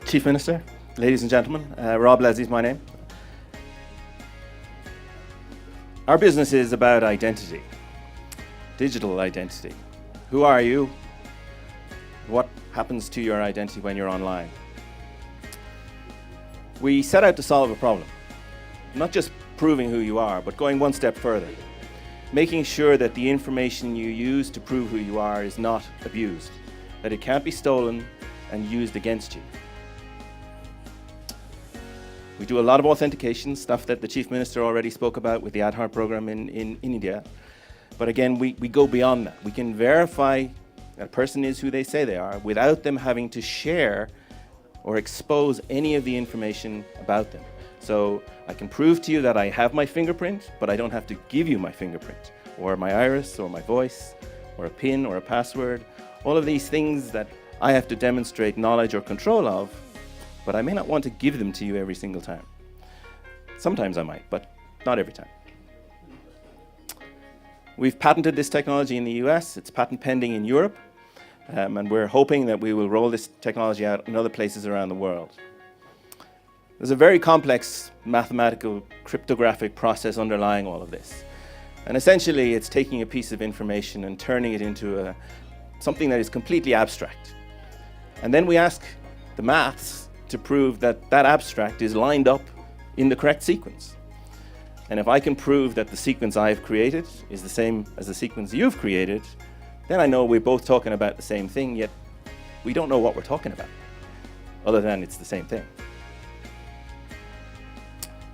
Chief Minister, ladies and gentlemen, Rob Leslie is my name. Our business is about identity, digital identity. Who are you? What happens to your identity when you're online? We set out to solve a problem, not just proving who you are, but going one step further, making sure that the information you use to prove who you are is not abused, that it can't be stolen and used against you. We do a lot of authentication, stuff that the Chief Minister already spoke about with the Aadhaar program in India. But again, we go beyond that. We can verify that a person is who they say they are without them having to share or expose any of the information about them. So I can prove to you that I have my fingerprint, but I don't have to give you my fingerprint, or my iris, or my voice, or a PIN, or a password. All of these things that I have to demonstrate knowledge or control of, but I may not want to give them to you every single time. Sometimes I might, but not every time. We've patented this technology in the US, it's patent pending in Europe, and we're hoping that we will roll this technology out in other places around the world. There's a very complex mathematical cryptographic process underlying all of this. And essentially it's taking a piece of information and turning it into something that is completely abstract. And then we ask the maths to prove that that abstract is lined up in the correct sequence. And if I can prove that the sequence I've created is the same as the sequence you've created, then I know we're both talking about the same thing, yet we don't know what we're talking about, other than it's the same thing.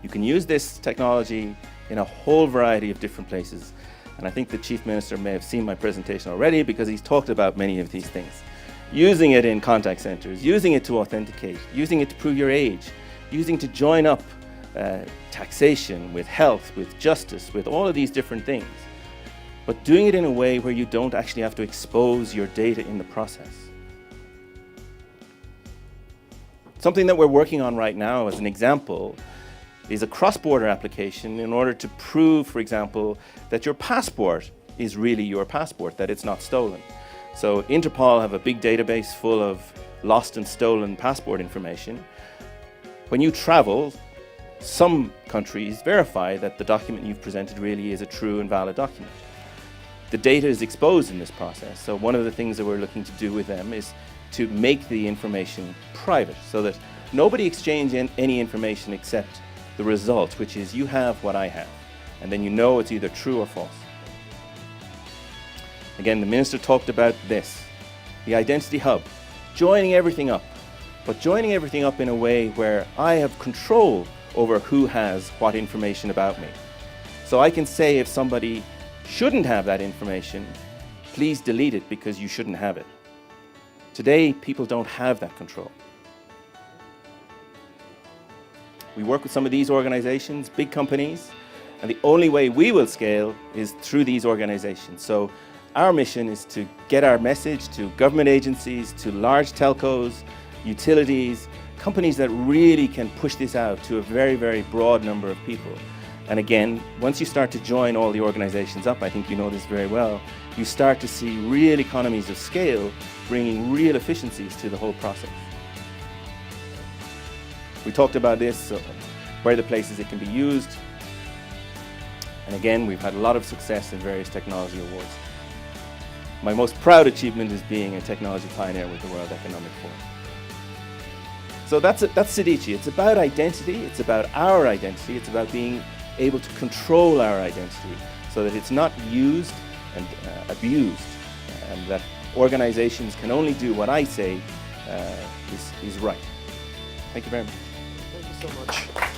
You can use this technology in a whole variety of different places, and I think the Chief Minister may have seen my presentation already because he's talked about many of these things. Using it in contact centers, using it to authenticate, using it to prove your age, using it to join up taxation with health, with justice, with all of these different things. But doing it in a way where you don't actually have to expose your data in the process. Something that we're working on right now as an example is a cross-border application in order to prove, for example, that your passport is really your passport, that it's not stolen. So Interpol have a big database full of lost and stolen passport information. When you travel, some countries verify that the document you've presented really is a true and valid document. The data is exposed in this process, so one of the things that we're looking to do with them is to make the information private so that nobody exchanges any information except the result, which is you have what I have, and then you know it's either true or false. Again, the Minister talked about this, the Identity Hub, joining everything up, but joining everything up in a way where I have control over who has what information about me. So I can say if somebody shouldn't have that information, please delete it because you shouldn't have it. Today, people don't have that control. We work with some of these organizations, big companies, and the only way we will scale is through these organizations. So our mission is to get our message to government agencies, to large telcos, utilities, companies that really can push this out to a very, very broad number of people. And again, once you start to join all the organizations up, I think you know this very well, you start to see real economies of scale, bringing real efficiencies to the whole process. We talked about this, where the places it can be used. And again, we've had a lot of success in various technology awards. My most proud achievement is being a technology pioneer with the World Economic Forum. So that's Sedicii. It's about identity, it's about our identity, it's about being able to control our identity so that it's not used and abused, and that organizations can only do what I say is right. Thank you very much. Thank you so much.